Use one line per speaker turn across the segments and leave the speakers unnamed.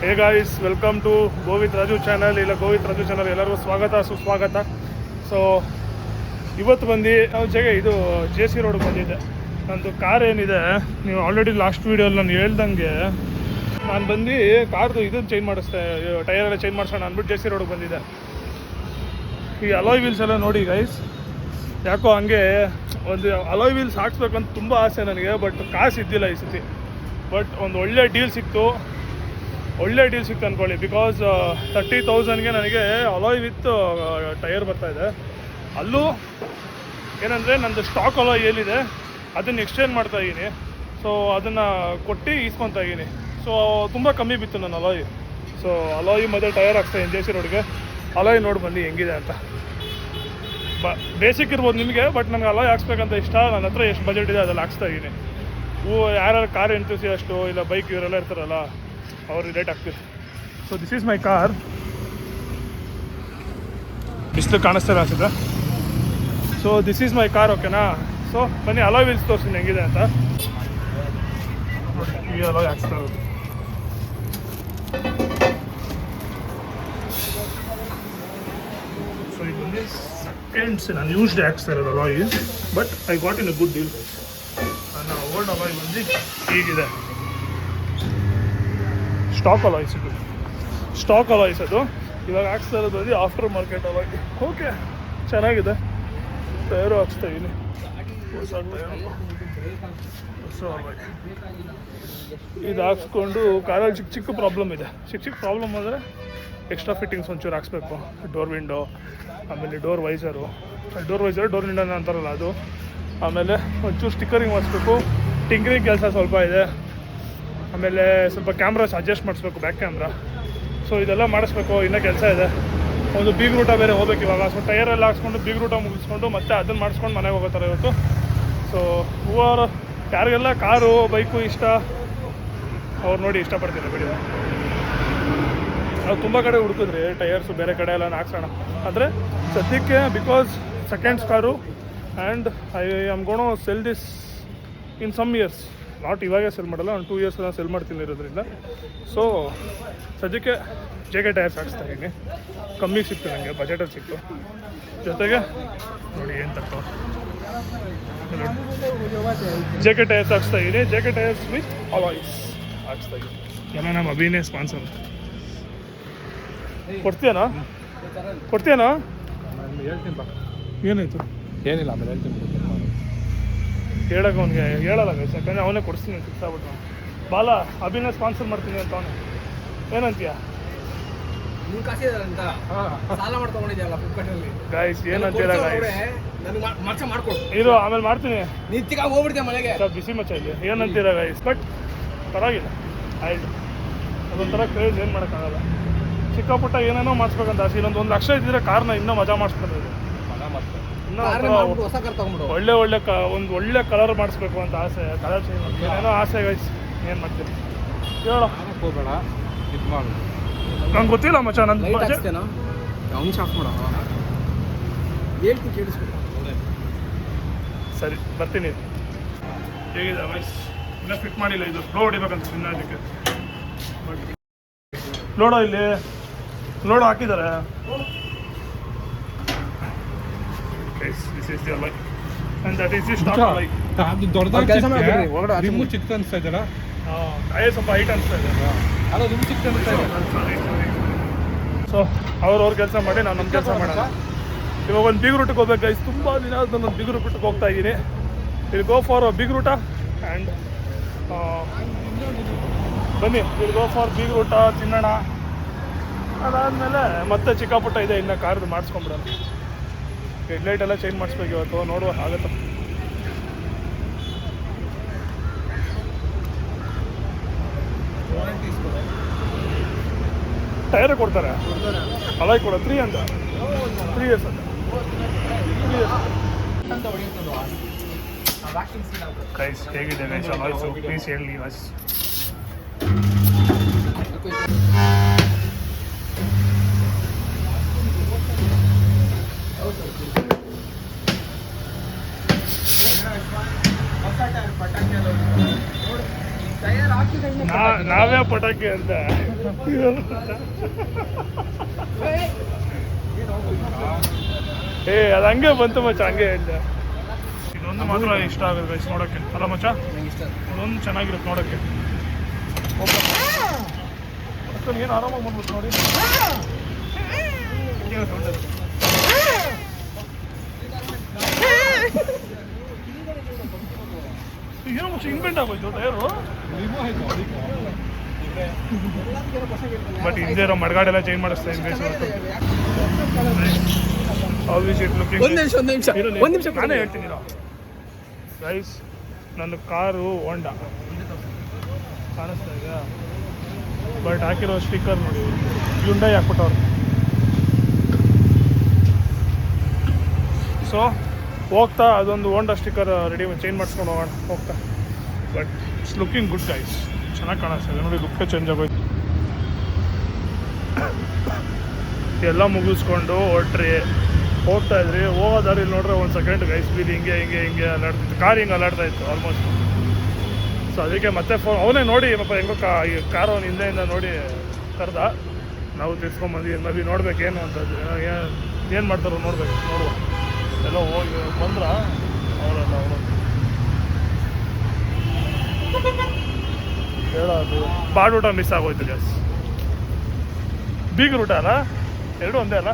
Hey guys, welcome to Govith Raju channel. ಇಲ್ಲ Govith Raju channel ಎಲ್ಲರಿಗೂ ಸ್ವಾಗತ ಸುಸ್ವಾಗತ. ಸೊ ಇವತ್ತು ಬಂದು ಇದು ಜೆ ಸಿ ರೋಡ್ಗೆ ಬಂದಿದ್ದೆ. ನಂದು ಕಾರ್ ಏನಿದೆ, ನೀವು ಆಲ್ರೆಡಿ ಲಾಸ್ಟ್ ವೀಡಿಯೋಲ್ಲಿ ನಾನು ಹೇಳ್ದಂಗೆ ನಾನು ಬಂದು ಕಾರ್ದು ಇದನ್ನು ಚೇಂಜ್ ಮಾಡಿಸ್ದೆ, ಟೈರೆಲ್ಲ ಚೇಂಜ್ ಮಾಡಿಸೋಣ ಅಂದ್ಬಿಟ್ಟು ಜೆ ಸಿ ರೋಡ್ಗೆ ಬಂದಿದ್ದೆ. ಈ ಅಲಾಯ್ ವೀಲ್ಸ್ ಎಲ್ಲ ನೋಡಿ ಗೈಸ್, ಯಾಕೋ ಹಂಗೆ ಒಂದು ಅಲಾಯ್ ವೀಲ್ಸ್ ಹಾಕ್ಸ್ಬೇಕಂತ ತುಂಬ ಆಸೆ ನನಗೆ, ಬಟ್ ಕಾಸು ಇದ್ದಿಲ್ಲ ಈ ಸತಿ. ಬಟ್ ಒಂದು ಒಳ್ಳೆ ಡೀಲ್ ಸಿಕ್ತು ಅಂದ್ಕೊಳ್ಳಿ. ಬಿಕಾಸ್ 30,000ಗೆ ನನಗೆ ಅಲಾಯ್ ವಿತ್ ಟೈರ್ ಬರ್ತಾಯಿದೆ. ಅಲ್ಲೂ ಏನಂದರೆ ನಂದು ಸ್ಟಾಕ್ ಅಲಾಯ್ ಏನಿದೆ ಅದನ್ನು ಎಕ್ಸ್ಚೇಂಜ್ ಮಾಡ್ತಾಯಿದ್ದೀನಿ. ಸೊ ಅದನ್ನು ಕೊಟ್ಟು ಈಸ್ಕೊತಾ ಇದ್ದೀನಿ. ಸೊ ತುಂಬ ಕಮ್ಮಿ ಬಿತ್ತು ನನ್ನ ಅಲಾಯ್. ಸೊ ಅಲಾಯ್ ಮತ್ತು ಟೈರ್ ಹಾಕ್ತಾಯಿದ್ದೀನಿ ಜೆ ಸಿ ರೋಡ್ಗೆ. ಅಲಾಯ್ ನೋಡಿ ಬನ್ನಿ ಹೆಂಗಿದೆ ಅಂತ. ಬೇಸಿಕ್ ಇರ್ಬೋದು ನಿಮಗೆ, ಬಟ್ ನನಗೆ ಅಲಾಯ್ ಹಾಕ್ಸ್ಬೇಕಂತ ಇಷ್ಟ. ನನ್ನ ಹತ್ರ ಎಷ್ಟು ಬಜೆಟ್ ಇದೆ ಅದ್ರಲ್ಲಿ ಹಾಕ್ಸ್ತಾಯಿದ್ದೀನಿ. ಯಾರ್ಯಾರು ಕಾರ್ ಎಂತೂಸಿಯಸ್ಟು ಇಲ್ಲ ಬೈಕ್ ಇವರೆಲ್ಲ ಇರ್ತಾರಲ್ಲ, ಅವ್ರಿಗೆ ರೇಟ್ ಆಗ್ತಿದೆ. So this is my car. ಬಿಸಿಲು ಕಾಣಿಸ್ತಾರೆ ಅನ್ಸುತ್ತೆ. So this is my car, ಓಕೆನಾ? ಸೊ ಬನ್ನಿ ಅಲಾಯ್ ವೀಲ್ಸ್ ತೋರಿಸ್ತೀನಿ ಹೆಂಗಿದೆ ಅಂತ. ಈ ಅಲಾಯ್ ಹಾಕ್ಸ್ತಾ ಇರೋದು. ಸೊ ಇದು ಬಂದು ಸೆಕೆಂಡ್ಸ್ ನಾನು ಯೂಸ್ಡ್ ಹಾಕ್ಸ್ತಾ ಇರೋದು alloy, but I got in a good deal. ನನ್ನ ಓಲ್ಡ್ ಅಲಾಯ್ ಬಂದು ಹೀಗಿದೆ. ಸ್ಟಾಕ್ ಅಲಾಯ್ಸ್ ಅದು. ಇವಾಗ ಹಾಕ್ಸ್ತಾ ಇರೋದು ಬಂದು ಆಫ್ಟರ್ ಮಾರ್ಕೆಟ್ ಅಲಾಯ್. ಓಕೆ, ಚೆನ್ನಾಗಿದೆ. ಟೈರು ಹಾಕ್ಸ್ತಾ ಇದ್ದೀನಿ, ಹೊಸ ಅಲಾಯ್. ಇದು ಹಾಕ್ಸ್ಕೊಂಡು ಕಾರಲ್ಲಿ ಚಿಕ್ಕ ಪ್ರಾಬ್ಲಮ್ ಇದೆ. ಚಿಕ್ಕ ಪ್ರಾಬ್ಲಮ್ ಅಂದರೆ ಎಕ್ಸ್ಟ್ರಾ ಫಿಟ್ಟಿಂಗ್ಸ್ ಒಂಚೂರು ಹಾಕ್ಸ್ಬೇಕು. ಡೋರ್ ವಿಂಡೋ, ಆಮೇಲೆ ಡೋರ್ ವೈಸರು, ಡೋರ್ ವಿಂಡೋನ ಅಂತಾರಲ್ಲ ಅದು. ಆಮೇಲೆ ಒಂಚೂರು ಸ್ಟಿಕ್ಕರಿಂಗ್ ಮಾಡಿಸ್ಬೇಕು. ಟಿಂಕರಿಂಗ್ ಕೆಲಸ ಸ್ವಲ್ಪ ಇದೆ. ಆಮೇಲೆ ಸ್ವಲ್ಪ ಕ್ಯಾಮ್ರಾಸ್ ಅಡ್ಜಸ್ಟ್ ಮಾಡಿಸ್ಬೇಕು, ಬ್ಯಾಕ್ ಕ್ಯಾಮ್ರಾ. ಸೊ ಇದೆಲ್ಲ ಮಾಡಿಸ್ಬೇಕು, ಇನ್ನೂ ಕೆಲಸ ಇದೆ. ಒಂದು ಬಿಗ್ ರೂಟ ಬೇರೆ ಹೋಗ್ಬೇಕು ಇವಾಗ. ಸೊ ಟೈರೆಲ್ಲ ಹಾಕ್ಸ್ಕೊಂಡು ಬಿಗ್ ರೂಟ ಮುಗಿಸ್ಕೊಂಡು ಮತ್ತೆ ಅದನ್ನು ಮಾಡಿಸ್ಕೊಂಡು ಮನೆಗೆ ಹೋಗೋತಾರೆ ಇವತ್ತು. ಸೊ ಹೂವಾರು ಯಾರಿಗೆಲ್ಲ ಕಾರು ಬೈಕು ಇಷ್ಟ ಅವ್ರು ನೋಡಿ ಇಷ್ಟಪಡ್ತೀನಿ ಬಿಡಿ. ನಾವು ತುಂಬ ಕಡೆ ಹುಡುಕಿದ್ರಿ ಟೈರ್ಸು, ಬೇರೆ ಕಡೆ ಎಲ್ಲ ಹಾಕ್ಸೋಣ ಅಂದರೆ ಸದ್ಯಕ್ಕೆ, because seconds car and I am gonna sell this in some years. Not ಇವಾಗೇ ಸೆಲ್ ಮಾಡಲ್ಲ, ಒಂದು 2 years ನಾನು ಸೆಲ್ ಮಾಡ್ತೀನಿ ಇರೋದ್ರಿಂದ. ಸೊ ಸದ್ಯಕ್ಕೆ ಜೆ ಕೆ ಟೈರ್ಸ್ ಹಾಕ್ಸ್ತಾ ಇದ್ದೀನಿ. ಕಮ್ಮಿಗೆ ಸಿಕ್ತು ನನಗೆ, ಬಜೆಟಲ್ಲಿ ಸಿಕ್ತು. ಜೊತೆಗೆ ನೋಡಿ ಏನು ತಕ್ಕೋ ಜೆ ಕೆ ಟೈರ್ಸ್ ಹಾಕ್ಸ್ತಾ ಇದ್ದೀನಿ. J K tyres with alloys ಹಾಕ್ಸ್ತಾ ಇದ್ದೀನಿ. ಎಲ್ಲ ನಮ್ಮ ಅಭಿನಯ ಸ್ಪಾನ್ಸರ್. ಕೊಡ್ತೀಯನಾ ಏನಾಯಿತು?
ಏನಿಲ್ಲ, ಆಮೇಲೆ ಹೇಳ್ತೀನಿ.
ಹೇಳಕ್ಕೆ ಅವ್ನಿಗೆ ಹೇಳಲ್ಲ ಗೈಸ್, ಯಾಕಂದರೆ ಅವನೇ ಕೊಡಿಸ್ತೀನಿ ಫಿಕ್ಸ್ ಆಗ್ಬಿಟ್ಟು. ಬಾಲ ಅಭಿನಯ ಸ್ಪಾನ್ಸರ್ ಮಾಡ್ತೀನಿ ಅಂತ ಅವನು. ಏನಂತೀಯ ಗೈಸ್? ಏನಂತೀರ ಗೈಸ್? ಇರು, ಆಮೇಲೆ ಮಾಡ್ತೀನಿ. ಬಿಸಿ ಮಚ್ಚ ಇಲ್ಲಿ. ಏನಂತೀರ ಗೈಸ್? ಬಟ್ ಪರವಾಗಿಲ್ಲ, ಆಯ್ತು. ಅದೊಂಥರ ಕ್ರೇಜ್, ಏನು ಮಾಡೋಕ್ಕಾಗಲ್ಲ. ಚಿಕ್ಕ ಪುಟ್ಟ ಏನೇನೋ ಮಾಡಿಸ್ಬೇಕಂತ ಆಸೆ. ಇನ್ನೊಂದು 1 ಲಕ್ಷ ಇದ್ದಿದ್ರೆ ಕಾರ್ನ ಇನ್ನೂ ಮಜಾ ಮಾಡಿಸ್ಕೊಂಡಿದೆ. ಒಳ್ಳೆ ಒಂದು ಒಳ್ಳೆ ಕಲರ್ ಮಾಡಿಸ್ಬೇಕು ಅಂತ ಆಸೆ. ಕಲರ್ ಚೇಂಜ್ ಮಾಡ್ತೀವಿ, ಏನೇನೋ ಆಸೆ ಗೈಸ್. ಏನು ಮಾಡ್ತೀರಿ ಹೇಳೋ? ಹೋಗಬೇಡ, ಇದು ಮಾಡು. ನಂಗೆ ಗೊತ್ತಿಲ್ಲ ಮಚ್ಚ, ನನ್ನ ಸರಿ ಬರ್ತೀನಿ. ಹೇಗಿದೆ ವೈಸ್? ಇನ್ನೂ ಫಿಟ್ ಮಾಡಿಲ್ಲ. ಇದು ಫ್ಲೋ ಹೊಡಿಬೇಕಂತ ಇನ್ನ ಅದಕ್ಕೆ. ಲೋಡೋ ಇಲ್ಲಿ ಲೋಡೋ ಹಾಕಿದ್ದಾರೆ. This is the light, and that is the stock light.
ಅದು ದೊಡ್ಡದಾಗಿ ಕೆಲಸ ಮಾಡ್ತೀವಿ. ಒಳಗಡೆ ರಿಮೂವ್ ಚಿಕ್ಕ ಅನ್ಸ್ತಾ ಇದೆಯಲ್ಲ?
ಟೈರ್ ಸ್ವಲ್ಪ ಹೈಟ್ ಅನ್ಸ್ತಾ ಇದೆ.
ಅದು ರಿಮೂವ್ ಚಿಕ್ಕ ಅನ್ಸ್ತಾ ಇದೆ.
ಸೊ ಅವ್ರ ಕೆಲಸ ಮಾಡಿ, ನಾವು ನಮ್ಮ ಕೆಲಸ ಮಾಡೋಣ. ಇವಾಗ ಒಂದು ಬಿಗ್ ರೂಟಿಗೆ ಹೋಗ್ಬೇಕು ಗೈಸ್. ತುಂಬ ದಿನ ಆದ ನಾನು ಬಿಗ್ ರೂಟಿಗೆ ಹೋಗ್ತಾ ಇದ್ದೀನಿ. ವಿಲ್ ಗೋ ಫಾರ್ ಬಿಗ್ ರೂಟ ಆ್ಯಂಡ್ ಬನ್ನಿ, ವಿಲ್ ಗೋ ಫಾರ್ ಬಿಗ್ ರೂಟ ತಿನ್ನೋಣ. ಅದಾದಮೇಲೆ ಮತ್ತೆ ಚಿಕ್ಕ ಪುಟ್ಟ ಇದೆ, ಇನ್ನು ಕಾರ್ದು ಮಾಡಿಸ್ಕೊಂಬಿಡೋಣ. ಹೆಡ್ಲೈಟ್ ಎಲ್ಲ ಚೇಂಜ್ ಮಾಡಿಸ್ಬೇಕು ಇವತ್ತು, ನೋಡುವ ಆಗುತ್ತೆ. ಟೈರೇ ಕೊಡ್ತಾರೆ, ಅಲಾಯ್ ಕೊಡ 3 ಅಂತ 3 years ಅಂತ. ಗೈಸ್ ಹೇಗಿದೆ ಗೈಸ್ ಅಲಾಯ್ಸು? ಪ್ಲೀಸ್ ಹೇಳಿ ಗೈಸ್. ನಾವೇ ಪಟಾಕಿ ಅಂತ ಏ ಅದು ಹಂಗೆ ಬಂತು ಮಚ್ಚ, ಹಂಗೆ ಹೇಳಿದೆ. ಇದೊಂದು ಮಾತ್ರ ಇಷ್ಟ ಆಗುತ್ತೆ ಗೈಸ್ ನೋಡೋಕ್ಕೆ, ಅಲ್ಲ ಮಚ್ಚ? ಇದೊಂದು ಚೆನ್ನಾಗಿರುತ್ತೆ ನೋಡೋಕ್ಕೆ. ಏನು ಆರಾಮಾಗಿ ಬಂದ್ಬಿಟ್ಟು ನೋಡಿ. ಏನೋ ಮಚ್ಚ ಇನ್ವೆಂಟ್ ಆಗೋಯ್ತು ಟೈರು. ಬಟ್ ಹಿಂದೆ ಇರೋ ಮಡ್ಗಾಡೆಲ್ಲ ಚೇಂಜ್ ಮಾಡಿಸ್ತಾ ಇದ್ದೀನಿ ಗೈಸ್. ನಾನೇ ಹೇಳ್ತೀನಿ ಗೈಸ್, ನನ್ನ ಕಾರು ಹೋಂಡಾ ಕಾಣಿಸ್ತಾ ಇದೆಯಾ? ಬಟ್ ಹಾಕಿರೋ ಸ್ಟಿಕ್ಕರ್ ನೋಡಿ ಹ್ಯುಂಡೈ ಹಾಕ್ಬಿಟ್ಟವ್ರು. ಸೊ ಹೋಗ್ತಾ ಅದೊಂದು ಹೋಂಡಾ ಸ್ಟಿಕ್ಕರ್ ರೆಡಿ ಚೇಂಜ್ ಮಾಡಿಸ್ಕೊಂಡು ಹೋಗೋಣ ಹೋಗ್ತಾ. But it's looking good guys, ಚೆನ್ನಾಗಿ ಕಾಣಿಸ್ತಾ ನೋಡಿ, ಲುಕ್ಕೇ ಚೇಂಜ್ ಆಗೋಯ್ತು. ಎಲ್ಲ ಮುಗಿಸ್ಕೊಂಡು ಹೊಟ್ರಿ ಹೋಗ್ತಾ ಇದ್ರಿ. ಹೋಗೋ ದಾರಿಲಿ ನೋಡ್ರೆ ಒಂದು ಸೆಕೆಂಡ್ ಗೈಸ್ ಬೀದಿ ಹಿಂಗೆ ಹಿಂಗೆ ಹಿಂಗೆ ಅಲ್ಲಾಡ್ತಿತ್ತು, ಕಾರ್ ಹಿಂಗೆ ಅಲ್ಲಾಡ್ತಾ ಇತ್ತು ಆಲ್ಮೋಸ್ಟ್. ಸೊ ಅದಕ್ಕೆ ಮತ್ತೆ ಅವನೇ ನೋಡಿ ಪಾಪ ಹೆಂಗೋ ಕಾರು ಅವ್ನು ಹಿಂದೆಯಿಂದ ನೋಡಿ ಕರೆದ. ನಾವು ತಿರ್ಸ್ಕೊಂಬಂದು ಮದಿ ನೋಡ್ಬೇಕು ಏನು ಅಂತದ್ದು, ಏನು ಮಾಡ್ತಾರೋ ನೋಡ್ಬೇಕು, ನೋಡುವ. ಎಲ್ಲ ಹೋಗಿ ಬಂದ್ರ ಅವರೆಲ್ಲ ಅವರು ಹೇಳೋದು. ಬಾಡ್ ಊಟ ಮಿಸ್ ಆಗೋಯ್ತು ಗ್ಯಾಸ್. ಬೀಗರ್ ಊಟ ಅಲ್ಲ, ಎರಡು ಒಂದೇ ಅಲ್ಲ.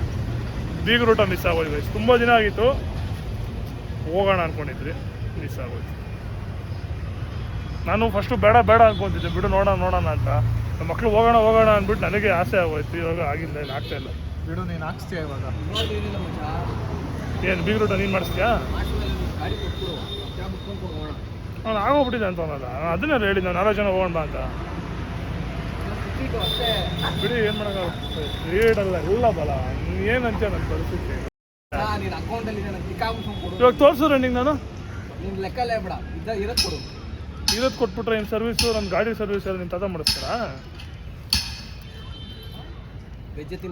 ಬೀಗರ್ ಊಟ ಮಿಸ್ ಆಗೋಯ್ತು ಗೈಸ್. ತುಂಬ ದಿನ ಆಗಿತ್ತು, ಹೋಗೋಣ ಅಂದ್ಕೊಂಡಿದ್ರಿ, ಮಿಸ್ ಆಗೋಯ್ತು. ನಾನು ಫಸ್ಟು ಬೇಡ ಬೇಡ ಅಂದ್ಕೊತಿದ್ದೆ, ಬಿಡು ನೋಡೋಣ ಅಂತ. ನಮ್ಮ ಮಕ್ಕಳು ಹೋಗೋಣ ಅಂದ್ಬಿಟ್ಟು ನನಗೆ ಆಸೆ ಆಗೋಯ್ತು. ಇವಾಗ ಆಗಿಲ್ಲ, ಏನು ಆಗ್ತಾ ಇಲ್ಲ.
ಬಿಡು, ನೀನು ಹಾಕ್ಸ್ತೀಯ ಇವಾಗ.
ಏನು ಬೀಗರ್ ಊಟ ನೀನು ಮಾಡಿಸ್ತೀಯಾ? ಅವ್ನು ಆಗೋಗ್ಬಿಟ್ಟಿದೆ ಅಂತ ಅವನಲ್ಲ, ಅದನ್ನೇ ಹೇಳಿದ್ದು ನಾನು 4 ಜನ ಹೋಗೋಣ ಬಾ ಅಂತ. ಬಿಡಿ, ಏನು ಮಾಡೋಕ್ಕಾಗುತ್ತೆ, ರೇಡಲ್ಲ ಎಲ್ಲ ಬಲ. ಏನಂತ ನನ್ನ ಪರಿಸ್ಥಿತಿ ಇವಾಗ ತೋರಿಸು ರನ್ನಿಂಗ್. ನಾನು ಇರೋದು ಕೊಟ್ಬಿಟ್ರೆ ನಿಮ್ಮ ಸರ್ವಿಸು, ನನ್ನ ಗಾಡಿ ಸರ್ವಿಸ್ ಎಲ್ಲ ನಿಮ್ಮ ತಾತ ಮಾಡಿಸ್ತಾರಾ?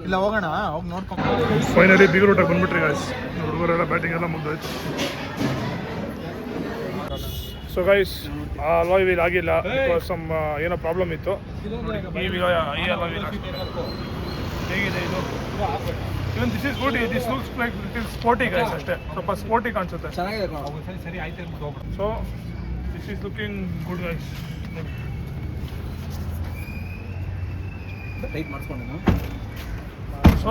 ಇಲ್ಲ, ಹೋಗೋಣ, ಹೋಗಿ ನೋಡ್ಕೊಂಡು.
ಫೈನಲಿ ಬೀಗರ್ ಊಟ ಬಂದ್ಬಿಟ್ರಿ ಗೈಸ್. ಹುಡುಗರೆಲ್ಲ ಬ್ಯಾಟಿಂಗ್ ಎಲ್ಲ ಮುಗ್ದೋಯ್ತು. ಸೊ ಗೈಸ್, ಆ ಅಲಾಯ್ ವೀಲ್ ಆಗಿಲ್ಲ, ಬಿಕಾಸ್ ಸಮ್ ಏನೋ ಪ್ರಾಬ್ಲಮ್ ಇತ್ತು. ಈ ಅಲಾಯ್ ವೀಲ್ ಹೇಗಿದೆ ಇದು? Even this is good, this looks like it is sporty guys, ಅಷ್ಟೇ ಸ್ವಲ್ಪ ಸ್ಪೋರ್ಟಿ ಕಾಣಿಸುತ್ತೆ. So this is looking good guys. So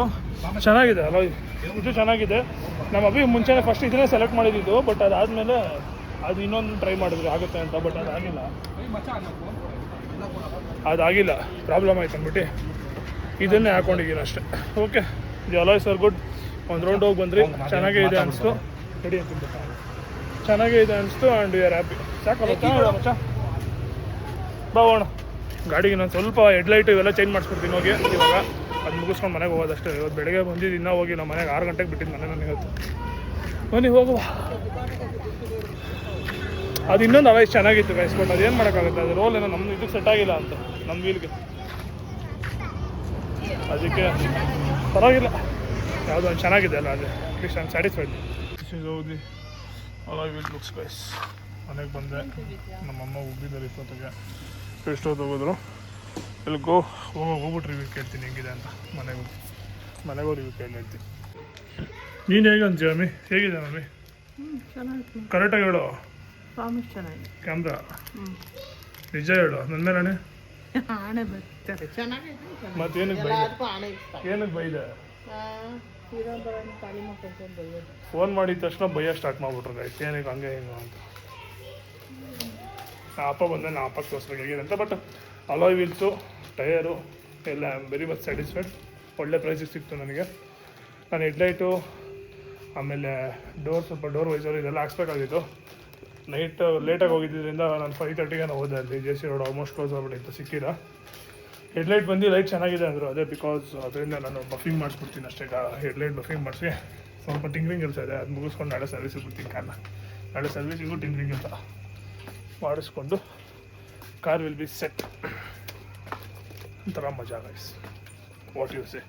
ಚೆನ್ನಾಗಿದೆ ಅಲಾಯ್, ಇದು ಚೆನ್ನಾಗಿದೆ. ನಮ್ಮ ಅಭಿ ಮುಂಚೆನೇ ಫಸ್ಟ್ ಇದನ್ನೇ ಸೆಲೆಕ್ಟ್ ಮಾಡಿದ್ದು, ಬಟ್ ಅದಾದಮೇಲೆ ಅದು ಇನ್ನೊಂದು ಟ್ರೈ ಮಾಡಿದ್ವಿ ಆಗುತ್ತೆ ಅಂತ, ಬಟ್ ಅದಾಗಿಲ್ಲ, ಪ್ರಾಬ್ಲಮ್ ಆಯ್ತು ಅಂದ್ಬಿಟ್ಟು ಇದನ್ನೇ ಹಾಕೊಂಡಿದ್ದೀನಿ ಅಷ್ಟೇ. Okay, the alloys are good. ಒಂದು ರೌಂಡ್ ಹೋಗಿ ಬಂದ್ರಿ, ಚೆನ್ನಾಗೇ ಇದೆ ಅನಿಸ್ತು. ರೆಡಿ ಅಂತ ಚೆನ್ನಾಗೇ ಇದೆ ಅನಿಸ್ತು ಆ್ಯಂಡ್ ವಿ ಆರ್ ಹ್ಯಾಪಿ. ಸಾಕಲ್ಲ, ಚೆನ್ನಾಗಿದೆ ಮಚ್ಚ. ಬಾಗೋಣ ಗಾಡಿಗೆ. ನಾನು ಸ್ವಲ್ಪ ಹೆಡ್ಲೈಟು ಇವೆಲ್ಲ ಚೇಂಜ್ ಮಾಡಿಸ್ಬಿಡ್ತೀನಿ ಹೋಗಿ. ಇವಾಗ ಅದು ಮುಗಿಸ್ಕೊಂಡು ಮನೆಗೆ ಹೋಗೋದಷ್ಟೇ. ಇವತ್ತು ಬೆಳಗ್ಗೆ ಬಂದಿದ್ದು ಇನ್ನೂ ಹೋಗಿ ನಮ್ಮ ಮನೆಗೆ 6 ಗಂಟೆಗೆ ಬಿಟ್ಟಿದ್ದು ಮನೆ ನನಗೆ ಇವತ್ತು. ಬನ್ನಿ ಹೋಗುವ. ಅದು ಇನ್ನೊಂದು ಅವಾಯ್ಸ್ ಚೆನ್ನಾಗಿತ್ತು ಗೈಸ್, ಬಟ್ ಅದೇನು ಮಾಡೋಕ್ಕಾಗುತ್ತೆ, ಅದು ರೋಲ್ ಏನೋ ನಮ್ಮ ಇದಕ್ಕೆ ಸೆಟ್ ಆಗಿಲ್ಲ ಅಂತ, ನಮ್ಮ ವೀಲ್ಗೆ. ಅದಕ್ಕೆ ಪರವಾಗಿಲ್ಲ, ಯಾವುದೋ ಒಂದು ಚೆನ್ನಾಗಿದೆ ಅಲ್ಲ, ಅದೇ ಅಟ್ಲೀಸ್ಟ್ ಐ ಆಮ್ ಸ್ಯಾಟಿಸ್ಫೈಡ್. ಹೋಗಿ ಅಲಾಯ್ ವೀಲ್ ಲುಕ್ಸ್ ಗೈಸ್. ಮನೆಗೆ ಬಂದೆ, ನಮ್ಮಮ್ಮ ಉಬ್ಬಿದ್ದಾರೆ ಇಪ್ಪತ್ತಿಗೆ. ಎಷ್ಟೊತ್ತು ಹೋಗೋದ್ರು, ಎಲ್ಲಿಗೋ ಹೋಗ್ಬಿಟ್ಟು ರಿವ್ಯೂ ಕೇಳ್ತೀನಿ ಹೆಂಗಿದೆ ಅಂತ. ಮನೆಗೂ ರಿವ್ಯೂ ಕೇಳಿ ಹೇಳ್ತೀನಿ. ನೀನು ಹೇಗೆ ಅಂತೀಯ ಮಮ್ಮಿ? ಹೇಗಿದೆ ಮಮ್ಮಿ? ಕರೆಕ್ಟಾಗಿ ಹೇಳು. ಕ್ಯಾಮ್ರಾ ನಿಜ ಹೇಳು, ನನ್ನ ಮೇಲೆ ಮತ್ತೇನಕ್ಕೆ ಬೈದೆ? ಫೋನ್ ಮಾಡಿದ ತಕ್ಷಣ ಭಯ ಸ್ಟಾರ್ಟ್ ಮಾಡ್ಬಿಟ್ರು ಗೈಸ್, ಏನಕ್ಕೆ ಹಂಗೆ ಹಿಂಗೆ ಅಂತ. ಅಪ್ಪ ಬಂದೆ, ನಾ ಅಪ್ಪಕ್ಕೆ ತೋರಿಸ್ಬೇಕು ಹೇಗಿದೆ ಅಂತ. ಬಟ್ ಅಲಾಯ್ ವೀಲ್ಸು, ಟಯರು ಎಲ್ಲ I am very much satisfied. ಒಳ್ಳೆ ಪ್ರೈಸಿಗೆ ಸಿಕ್ತು ನನಗೆ. ನಾನು ಹೆಡ್ಲೈಟು, ಆಮೇಲೆ ಸ್ವಲ್ಪ ಡೋರ್ ವೈಸರು ಇದೆಲ್ಲ ಹಾಕ್ಸ್ಬೇಕಾಗಿತ್ತು. ನೈಟ್ ಲೇಟಾಗಿ ಹೋಗಿದ್ದರಿಂದ ನಾನು 5:30ಗೆ ಹೋದೆ. ಅಲ್ಲಿ JC ರೋಡ್ ಆಲ್ಮೋಸ್ಟ್ ಕ್ಲೋಸ್ ಆಗ್ಬಿಟ್ಟಿತ್ತು, ಸಿಕ್ಕಿಲ್ಲ. ಹೆಡ್ಲೈಟ್ ಬಂದು ಲೈಟ್ ಚೆನ್ನಾಗಿದೆ ಅಂದರು, ಅದೇ ಬಿಕಾಸ್ ಅದರಿಂದ ನಾನು ಬಫಿಂಗ್ ಮಾಡಿಸ್ಬಿಡ್ತೀನಿ ಅಷ್ಟೇ. ಹೆಡ್ಲೈಟ್ ಬಫಿಂಗ್ ಮಾಡಿಸಿ ಸ್ವಲ್ಪ ಟಿಂಕ್ರಿಂಗ್ ಕೆಲಸ ಇದೆ, ಅದು ಮುಗಿಸ್ಕೊಂಡು ನಾಳೆ ಸರ್ವಿಸಿಗೆ ಬಿಡ್ತೀನಿ ಕಾರ್ನ. ನಾಳೆ ಸರ್ವಿಸಿಗೂ ಟಿಂಕ್ರಿಂಗ್ ಕೆಲಸ ಮಾಡಿಸ್ಕೊಂಡು ಕಾರ್ ವಿಲ್ ಬಿ ಸೆಟ್. ಒಂಥರ ಮಜಾ ಗೈಸ್, ವಾಟ್ ಯು ಸೇ.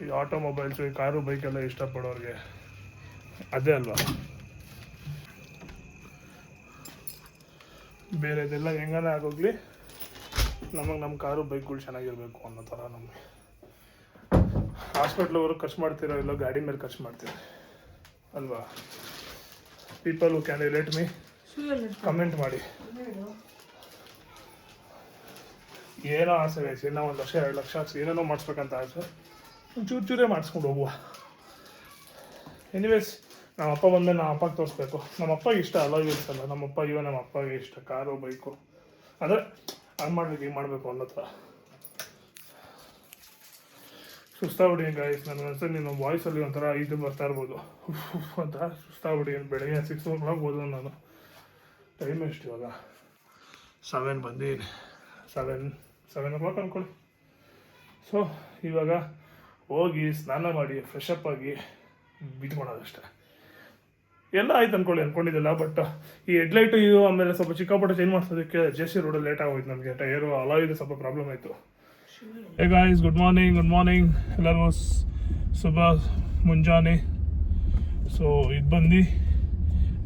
ಈ ಆಟೋಮೊಬೈಲ್ಸು, ಈ ಕಾರು ಬೈಕೆಲ್ಲ ಇಷ್ಟಪಡೋರಿಗೆ ಅದೇ ಅಲ್ವಾ. ಬೇರೆದೆಲ್ಲ ಹೆಂಗಾನೆ ಆಗೋಗ್ಲಿ, ನಮಗೆ ನಮ್ಮ ಕಾರು ಬೈಕ್ಗಳು ಚೆನ್ನಾಗಿರಬೇಕು ಅನ್ನೋ ಥರ ನಮಗೆ. ಹಾಸ್ಪಿಟ್ಲವರು ಖರ್ಚು ಮಾಡ್ತಿರೋ ಇಲ್ಲೋ ಗಾಡಿ ಮೇಲೆ ಖರ್ಚು ಮಾಡ್ತೀವಿ ಅಲ್ವಾ? People who can relate me, comment ಮಾಡಿ. ಏನೋ ಆಸೆ ಗೈಸ್, ಇನ್ನೂ 1 ಲಕ್ಷ 2 ಲಕ್ಷ ಏನೇನೋ ಮಾಡಿಸ್ಬೇಕಂತ ಆಸೆ, ಒಂಚೂರು ಚೂರೇ ಮಾಡಿಸ್ಕೊಂಡು ಹೋಗುವ. ಎನಿವೇಸ್ ನಮ್ಮ ಅಪ್ಪ ಬಂದಮೇಲೆ ನಮ್ಮ ಅಪ್ಪಗೆ ತೋರಿಸ್ಬೇಕು. ನಮ್ಮ ಅಪ್ಪಗೆ ಇಷ್ಟ ಅಲಾಯ್ ವೀಲ್ಸ್ ಅಲ್ಲ, ನಮ್ಮ ಅಪ್ಪಗೆ ಇಷ್ಟ ಕಾರು ಬೈಕು, ಅಂದರೆ ಅದು ಮಾಡಬೇಕು ಈಗ ಮಾಡಬೇಕು ಅನ್ನೋ ಥರ. ಸುಸ್ತಾಗ್ಬಿಡಿ ಗೈಸ್, ನನಗೆ ಅನ್ಸುತ್ತೆ ನಿಮ್ಮ ವಾಯ್ಸಲ್ಲಿ ಒಂಥರ ಇದು ಬರ್ತಾ ಇರ್ಬೋದು ಅಂತ. ಸುಸ್ತಾಗ್ಬಿಡಿ, ಬೆಳಗ್ಗೆ 6 o'clock ಹೋದ ನಾನು. ಟೈಮ್ ಎಷ್ಟು ಇವಾಗ? 7 ಬಂದೀನಿ, 7 o'clock ಅಂದ್ಕೊಳ್ಳಿ. ಸೊ ಇವಾಗ ಹೋಗಿ ಸ್ನಾನ ಮಾಡಿ ಫ್ರೆಶ್ ಅಪ್ ಆಗಿ ಬಿಟ್ಕೊಳೋದಷ್ಟೇ. ಎಲ್ಲ ಆಯ್ತು ಅಂದ್ಕೊಂಡಿದ್ದಿಲ್ಲ. ಬಟ್ ಈ ಹೆಡ್ಲೈಟು ಇದು ಆಮೇಲೆ ಸ್ವಲ್ಪ ಚಿಕ್ಕಪುಟ್ಟ ಚೇಂಜ್ ಮಾಡಿಸೋದಕ್ಕೆ JC ರೋಡಲ್ಲಿ ಲೇಟ್ ಆಗೋಯ್ತು ನನಗೆ. ಟೈರು ಅಲಾಯ್ದು ಸ್ವಲ್ಪ ಪ್ರಾಬ್ಲಮ್ ಆಯಿತು. ಹೇ ಗಾಯ್ಸ್, ಗುಡ್ ಮಾರ್ನಿಂಗ್ ಎಲ್ಲರಿಗೂ ಶುಭ ಮುಂಜಾನೆ. ಸೊ ಇದು ಬಂದು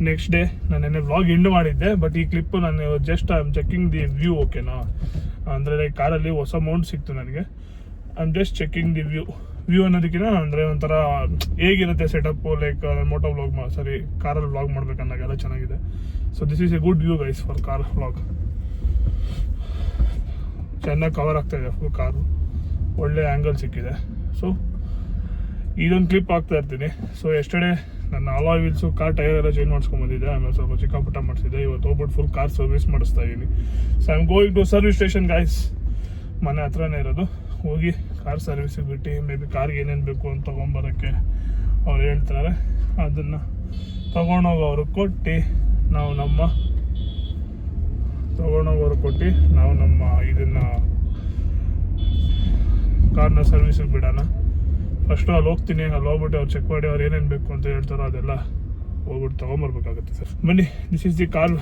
ನೆಕ್ಸ್ಟ್ ಡೇ. ನಾನು ನೆನ್ನೆ ವ್ಲಾಗ್ ಎಂಡ್ ಮಾಡಿದ್ದೆ, ಬಟ್ ಈ ಕ್ಲಿಪ್ಪು ನಾನು just I am checking the view. ಓಕೆನಾ? ಅಂದರೆ ಲೈಕ್ ಕಾರಲ್ಲಿ ಹೊಸ ಮೌಂಟ್ ಸಿಕ್ತು ನನಗೆ. I am just checking the view ಅನ್ನೋದಕ್ಕಿಂತ ಅಂದರೆ ಒಂಥರ ಹೇಗಿರುತ್ತೆ ಸೆಟಪ್ಪು, ಲೈಕ್ ಮೋಟೋ ವ್ಲಾಗ್ ಕಾರಲ್ಲಿ ವ್ಲಾಗ್ ಮಾಡ್ಬೇಕಂದಾಗೆಲ್ಲ ಚೆನ್ನಾಗಿದೆ. So this is A good view guys for car vlog. ಚೆನ್ನಾಗಿ ಕವರ್ ಆಗ್ತಾಯಿದೆ ಫುಲ್ ಕಾರು, ಒಳ್ಳೆ ಆ್ಯಂಗಲ್ ಸಿಕ್ಕಿದೆ. ಸೊ ಇದೊಂದು ಕ್ಲಿಪ್ ಹಾಕ್ತಾ ಇರ್ತೀನಿ. ಸೊ ಎಸ್ಟರ್ಡೇ ನನ್ನ ಅಲಾಯ್ ವೀಲ್ಸು, ಕಾರ್ ಟೈರ್ ಎಲ್ಲ ಚೇಂಜ್ ಮಾಡಿಸ್ಕೊಂಬಂದಿದ್ದೆ, ಆಮೇಲೆ ಸ್ವಲ್ಪ ಚಿಕ್ಕಪುಟ್ಟ ಮಾಡಿಸಿದ್ದೆ. ಇವತ್ತು ಹೋಗ್ಬಿಟ್ಟು ಫುಲ್ ಕಾರ್ ಸರ್ವಿಸ್ ಮಾಡಿಸ್ತಾ ಇದ್ದೀನಿ. So I am going to service station guys, ಮನೆ ಹತ್ರನೇ ಇರೋದು. ಹೋಗಿ ಕಾರ್ ಸರ್ವಿಸಿಗೆ ಬಿಟ್ಟು ಮೇ ಬಿ ಕಾರ್ಗೆ ಏನೇನು ಬೇಕು ಅಂತ ತೊಗೊಂಬರೋಕ್ಕೆ ಅವ್ರು ಹೇಳ್ತಾರೆ. ಅದನ್ನು ತೊಗೊಂಡೋಗಿ ಅವ್ರಿಗೆ ಕೊಟ್ಟು ನಾವು ನಮ್ಮ ಇದನ್ನು ಕಾರ್ನ ಸರ್ವಿಸಿಗೆ ಬಿಡೋಣ. ಫಸ್ಟು ಅಲ್ಲಿ ಹೋಗ್ತೀನಿ, ಅಲ್ಲಿ ಹೋಗ್ಬಿಟ್ಟು ಅವ್ರು ಚೆಕ್ ಮಾಡಿ ಅವ್ರು ಏನೇನು ಬೇಕು ಅಂತ ಹೇಳ್ತಾರೋ ಅದೆಲ್ಲ ಹೋಗ್ಬಿಟ್ಟು ತೊಗೊಂಬರ್ಬೇಕಾಗುತ್ತೆ ಸರ್. ಬನ್ನಿ, this is the car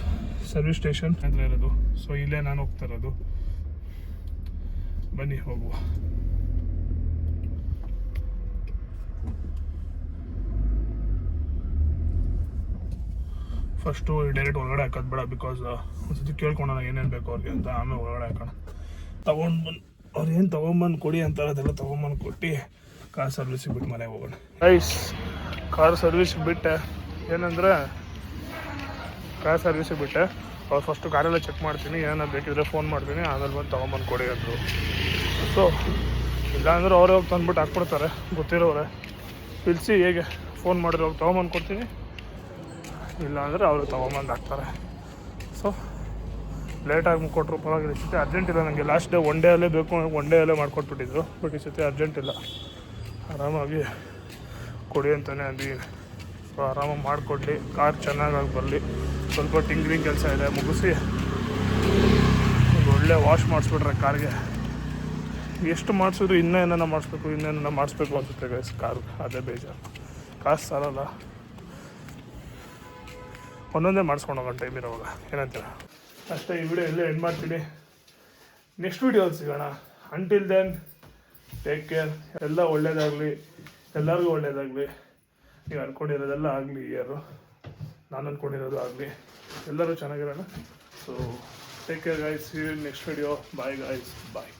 service station ಹತ್ರ ಇರೋದು. ಸೊ ಇಲ್ಲೇ ನಾನು ಹೋಗ್ತಾ ಇರೋದು. ಬನ್ನಿ ಹೋಗುವ. ಫಸ್ಟು ಡೈರೆಕ್ಟ್ ಒಳಗಡೆ ಹಾಕೋದು ಬೇಡ, ಬಿಕಾಸ್ ಒಂದ್ಸತಿ ಕೇಳ್ಕೊಳೋಣ ಏನೇನು ಬೇಕು ಅವ್ರಿಗೆ ಅಂತ. ಆಮೇಲೆ ಒಳಗಡೆ ಹಾಕೋಣ. ಅವ್ರು ಏನು ತೊಗೊಂಬಂದು ಕೊಡಿ ಅಂತಾರೆ, ಅದೆಲ್ಲ ತೊಗೊಂಬಂದು ಕೊಟ್ಟು ಕಾರ್ ಸರ್ವಿಸಿಗೆ ಬಿಟ್ಟು ಮನೆಗೆ ಹೋಗೋಣ. ಗೈಸ್, ಕಾರ್ ಸರ್ವಿಸಿಗೆ ಬಿಟ್ಟೆ. ಏನಂದರೆ ಕಾರ್ ಸರ್ವಿಸಿಗೆ ಬಿಟ್ಟೆ. ಅವ್ರು ಫಸ್ಟು ಕಾರೆಲ್ಲ ಚೆಕ್ ಮಾಡ್ತೀನಿ, ಏನಾದ್ರು ಬೇಕಿದ್ರೆ ಫೋನ್ ಮಾಡ್ತೀನಿ, ಆಮೇಲೆ ಬಂದು ತೊಗೊಂಬಂದು ಕೊಡಿ ಅಂದರು. ಸೊ ಇಲ್ಲಾಂದ್ರೆ ಅವರೇ ಹೋಗಿ ತಂದುಬಿಟ್ಟು ಹಾಕ್ಬಿಡ್ತಾರೆ, ಗೊತ್ತಿರೋರೆ. పిలిచి ಹೇಗೆ ಫೋನ್ ಮಾಡಿದ್ರೆ ಅವ್ರು ತೊಗೊಂಬಂದು ಕೊಡ್ತೀನಿ, ಇಲ್ಲಾಂದರೆ ಅವರು ತೊಗೊಂಬಂದು ಹಾಕ್ತಾರೆ. ಸೊ ಲೇಟಾಗಿ ಕೊಟ್ಟರು ಪರವಾಗಿಲ್ಲ. ಈ ಸತಿ ಅರ್ಜೆಂಟ್ ಇಲ್ಲ ನನಗೆ. ಲಾಸ್ಟ್ ಡೇ 1 day ಅಲ್ಲೇ ಬೇಕು, 1 day ಅಲ್ಲೇ ಮಾಡಿಕೊಟ್ಬಿಟ್ಟಿದ್ರು. ಬಟ್ ಈ ಸತಿ ಅರ್ಜೆಂಟ್ ಇಲ್ಲ, ಆರಾಮಾಗಿ ಕೊಡಿ ಅಂತಲೇ ಅಂದಿದ್ದೀನಿ. ಸೊ ಆರಾಮಾಗಿ ಮಾಡಿಕೊಡ್ಲಿ, ಕಾರ್ ಚೆನ್ನಾಗಾಗಿ ಬರಲಿ. ಸ್ವಲ್ಪ ಟಿಂಕ್ರಿಂಗ್ ಕೆಲಸ ಇದೆ, ಮುಗಿಸಿ ಒಂದು ಒಳ್ಳೆ ವಾಶ್ ಮಾಡಿಸ್ಬಿಟ್ರೆ ಕಾರ್ಗೆ. ಎಷ್ಟು ಮಾಡಿಸಿದ್ರು ಇನ್ನೇನ ಮಾಡಿಸ್ಬೇಕು ಅನಿಸುತ್ತೆ ಗೈಸ್ ಕಾರು. ಅದೇ ಬೇಜಾರು, ಕಾಸು ಸಾಲಲ್ಲ. ಒಂದೊಂದೇ ಮಾಡಿಸ್ಕೊಂಡು ಹೋಗೋಣ ಟೈಮ್ ಇರೋವಾಗ, ಏನಂತೀರ? ಅಷ್ಟೇ. ಈ ವಿಡಿಯೋ ಎಲ್ಲೇ ಎಂಡ್ ಮಾಡ್ತೀನಿ. ನೆಕ್ಸ್ಟ್ ವಿಡಿಯೋಲ್ಲಿ ಸಿಗೋಣ. Until then take care. ಎಲ್ಲ ಒಳ್ಳೇದಾಗಲಿ, ಎಲ್ಲರಿಗೂ ಒಳ್ಳೇದಾಗಲಿ. ನೀವು ಅಂದ್ಕೊಂಡಿರೋದೆಲ್ಲ ಆಗಲಿ, ಇಯರು ನಾನು ಅಂದ್ಕೊಂಡಿರೋದು ಆಗಲಿ, ಎಲ್ಲರೂ ಚೆನ್ನಾಗಿರೋಣ. So take care guys. See you in next video. Bye guys, bye.